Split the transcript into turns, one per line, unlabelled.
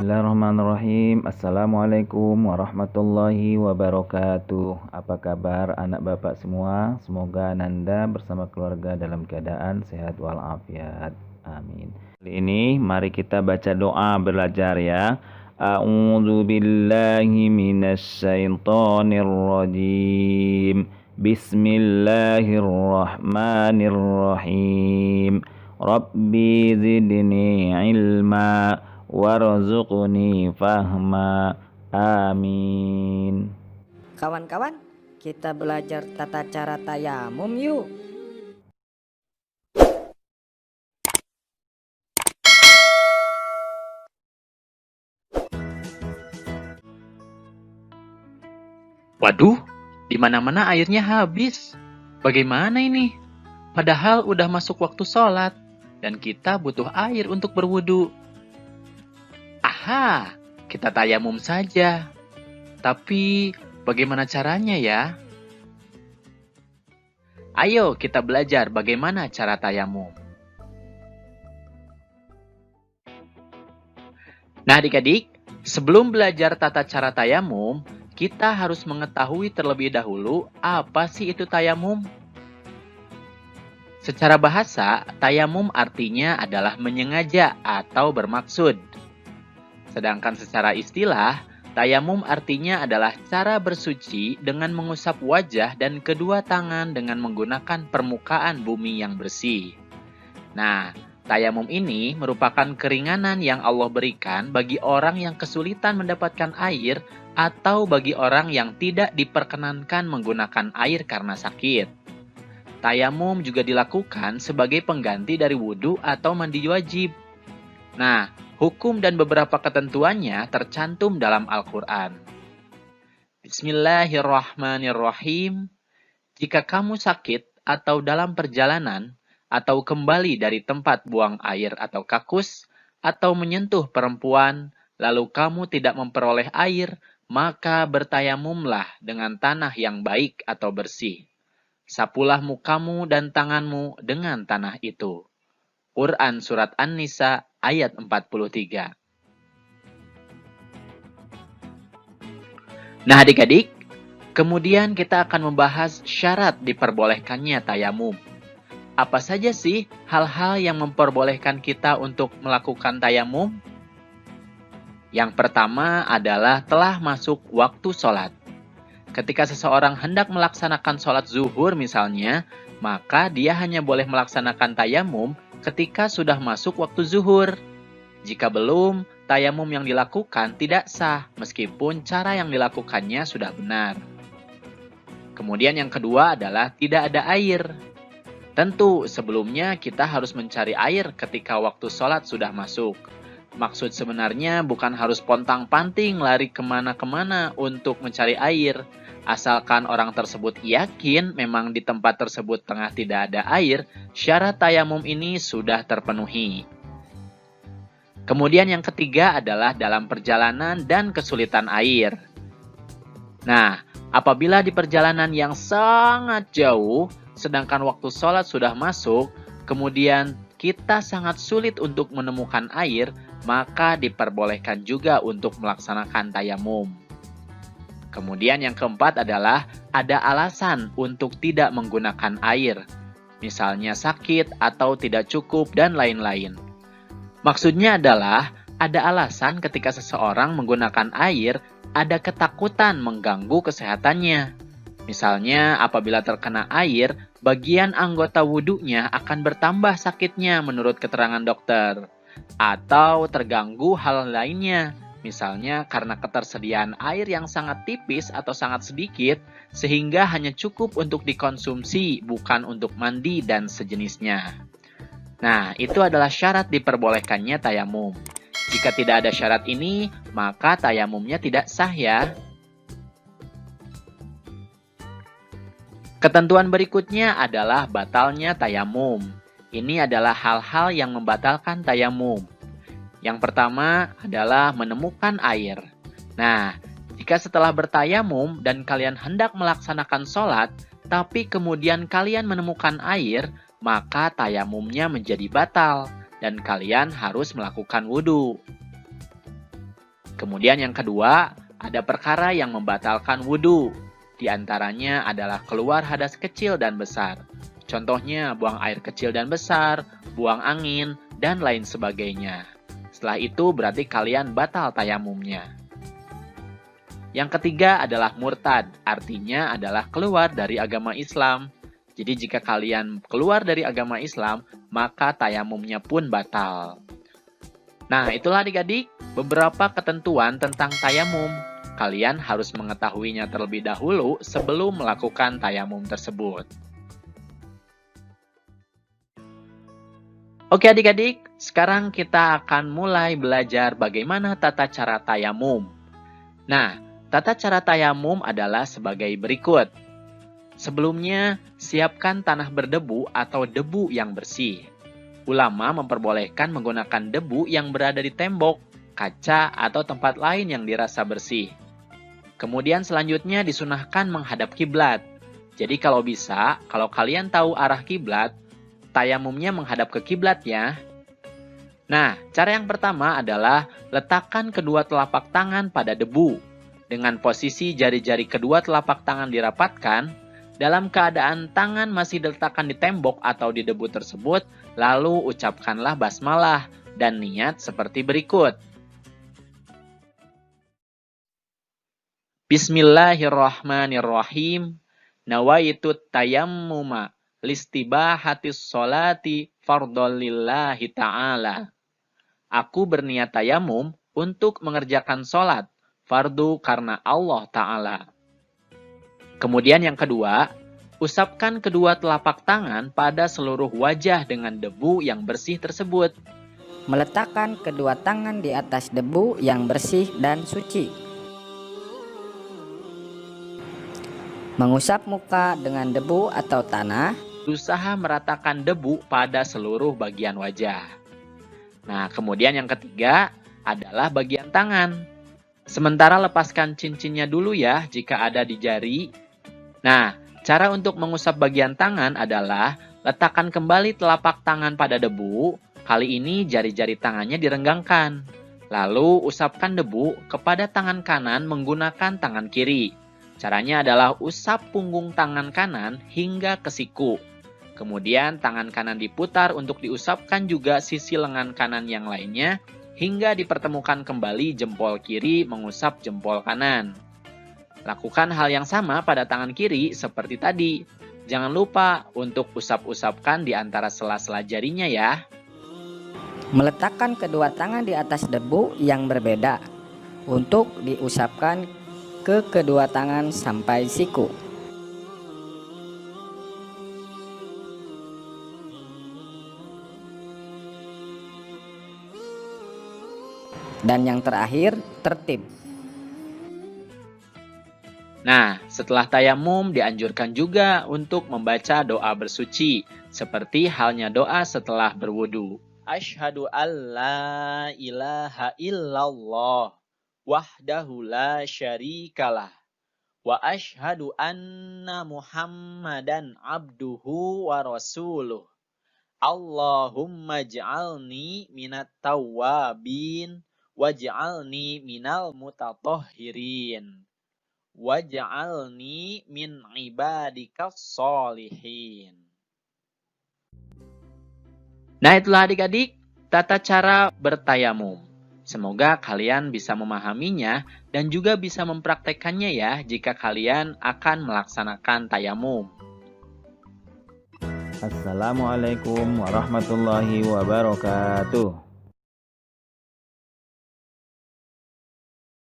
Bismillahirrahmanirrahim. Assalamualaikum warahmatullahi wabarakatuh. Apa kabar anak bapak semua? Semoga Ananda bersama keluarga dalam keadaan sehat walafiat. Amin. Kali ini mari kita baca doa belajar ya. A'udzu billahi minasyaitonir rajim. Bismillahirrahmanirrahim. Rabbi zidni ilma warzuqni fahma. Amin.
Kawan-kawan, kita belajar tata cara tayamum yuk.
Waduh, di mana-mana airnya habis. Bagaimana ini? Padahal udah masuk waktu sholat dan kita butuh air untuk berwudu. Aha, kita tayamum saja. Tapi bagaimana caranya ya? Ayo kita belajar bagaimana cara tayamum. Nah adik-adik, sebelum belajar tata cara tayamum, kita harus mengetahui terlebih dahulu apa sih itu tayamum. Secara bahasa, tayamum artinya adalah menyengaja atau bermaksud. Sedangkan secara istilah, tayamum artinya adalah cara bersuci dengan mengusap wajah dan kedua tangan dengan menggunakan permukaan bumi yang bersih. Nah, tayamum ini merupakan keringanan yang Allah berikan bagi orang yang kesulitan mendapatkan air atau bagi orang yang tidak diperkenankan menggunakan air karena sakit. Tayamum juga dilakukan sebagai pengganti dari wudhu atau mandi wajib. Nah, hukum dan beberapa ketentuannya tercantum dalam Al-Quran. Bismillahirrahmanirrahim. Jika kamu sakit atau dalam perjalanan, atau kembali dari tempat buang air atau kakus, atau menyentuh perempuan, lalu kamu tidak memperoleh air, maka bertayamumlah dengan tanah yang baik atau bersih. Sapulah mukamu dan tanganmu dengan tanah itu. Quran Surat An-Nisa ayat 43. Nah adik-adik, kemudian kita akan membahas syarat diperbolehkannya tayamum. Apa saja sih hal-hal yang memperbolehkan kita untuk melakukan tayamum? Yang pertama adalah telah masuk waktu sholat. Ketika seseorang hendak melaksanakan sholat zuhur misalnya, maka dia hanya boleh melaksanakan tayamum ketika sudah masuk waktu zuhur. Jika belum, tayamum yang dilakukan tidak sah meskipun cara yang dilakukannya sudah benar. Kemudian yang kedua adalah tidak ada air. Tentu sebelumnya kita harus mencari air ketika waktu sholat sudah masuk. Maksud sebenarnya bukan harus pontang-panting lari kemana-kemana untuk mencari air. Asalkan orang tersebut yakin memang di tempat tersebut tengah tidak ada air, syarat tayamum ini sudah terpenuhi. Kemudian yang ketiga adalah dalam perjalanan dan kesulitan air. Nah, apabila di perjalanan yang sangat jauh, sedangkan waktu sholat sudah masuk, kemudian kita sangat sulit untuk menemukan air, maka diperbolehkan juga untuk melaksanakan tayamum. Kemudian yang keempat adalah ada alasan untuk tidak menggunakan air, misalnya sakit atau tidak cukup dan lain-lain. Maksudnya adalah ada alasan ketika seseorang menggunakan air ada ketakutan mengganggu kesehatannya. Misalnya apabila terkena air, bagian anggota wudhunya akan bertambah sakitnya menurut keterangan dokter. Atau terganggu hal lainnya. Misalnya karena ketersediaan air yang sangat tipis atau sangat sedikit, sehingga hanya cukup untuk dikonsumsi, bukan untuk mandi dan sejenisnya. Nah, itu adalah syarat diperbolehkannya tayamum. Jika tidak ada syarat ini, maka tayamumnya tidak sah ya. Ketentuan berikutnya adalah batalnya tayamum. Ini adalah hal-hal yang membatalkan tayamum. Yang pertama adalah menemukan air. Nah, jika setelah bertayamum dan kalian hendak melaksanakan sholat, tapi kemudian kalian menemukan air, maka tayamumnya menjadi batal dan kalian harus melakukan wudhu. Kemudian yang kedua, ada perkara yang membatalkan wudhu. Di antaranya adalah keluar hadas kecil dan besar. Contohnya buang air kecil dan besar, buang angin, dan lain sebagainya. Setelah itu berarti kalian batal tayamumnya. Yang ketiga adalah murtad, artinya adalah keluar dari agama Islam. Jadi jika kalian keluar dari agama Islam, maka tayamumnya pun batal. Nah, itulah adik-adik beberapa ketentuan tentang tayamum. Kalian harus mengetahuinya terlebih dahulu sebelum melakukan tayamum tersebut. Oke adik-adik, sekarang kita akan mulai belajar bagaimana tata cara tayamum. Nah, tata cara tayamum adalah sebagai berikut. Sebelumnya, siapkan tanah berdebu atau debu yang bersih. Ulama memperbolehkan menggunakan debu yang berada di tembok, kaca, atau tempat lain yang dirasa bersih. Kemudian selanjutnya disunahkan menghadap kiblat. Jadi kalau bisa, kalau kalian tahu arah kiblat, tayamumnya menghadap ke kiblat ya. Nah, cara yang pertama adalah letakkan kedua telapak tangan pada debu. Dengan posisi jari-jari kedua telapak tangan dirapatkan, dalam keadaan tangan masih diletakkan di tembok atau di debu tersebut, lalu ucapkanlah basmalah dan niat seperti berikut. Bismillahirrahmanirrahim. Nawaitu tayammuma listibahatis sholati fardholillahi ta'ala. Aku berniat tayamum untuk mengerjakan sholat fardu karena Allah Ta'ala. Kemudian yang kedua, usapkan kedua telapak tangan pada seluruh wajah dengan debu yang bersih tersebut.
Meletakkan kedua tangan di atas debu yang bersih dan suci. Mengusap muka dengan debu atau tanah.
Berusaha meratakan debu pada seluruh bagian wajah. Nah, kemudian yang ketiga adalah bagian tangan. Sementara lepaskan cincinnya dulu ya jika ada di jari. Nah, cara untuk mengusap bagian tangan adalah letakkan kembali telapak tangan pada debu. Kali ini jari-jari tangannya direnggangkan. Lalu usapkan debu kepada tangan kanan menggunakan tangan kiri. Caranya adalah usap punggung tangan kanan hingga ke siku. Kemudian tangan kanan diputar untuk diusapkan juga sisi lengan kanan yang lainnya hingga dipertemukan kembali jempol kiri mengusap jempol kanan. Lakukan hal yang sama pada tangan kiri seperti tadi. Jangan lupa untuk usap-usapkan di antara sela-sela jarinya ya.
Meletakkan kedua tangan di atas debu yang berbeda untuk diusapkan ke kedua tangan sampai siku. Dan yang terakhir, tertib.
Nah, setelah tayamum dianjurkan juga untuk membaca doa bersuci, seperti halnya doa setelah berwudu. Asyhadu an la ilaha illallah wahdahu la syarikalah wa asyhadu anna Muhammadan abduhu wa rasuluh. Allahumma ij'alni minat tawwabin waj'alni minal mutatahhirin waj'alni min ibadikas sholihin. Nah, itulah adik-adik tata cara bertayamum. Semoga kalian bisa memahaminya dan juga bisa mempraktekannya ya jika kalian akan melaksanakan tayamum.
Assalamualaikum warahmatullahi wabarakatuh.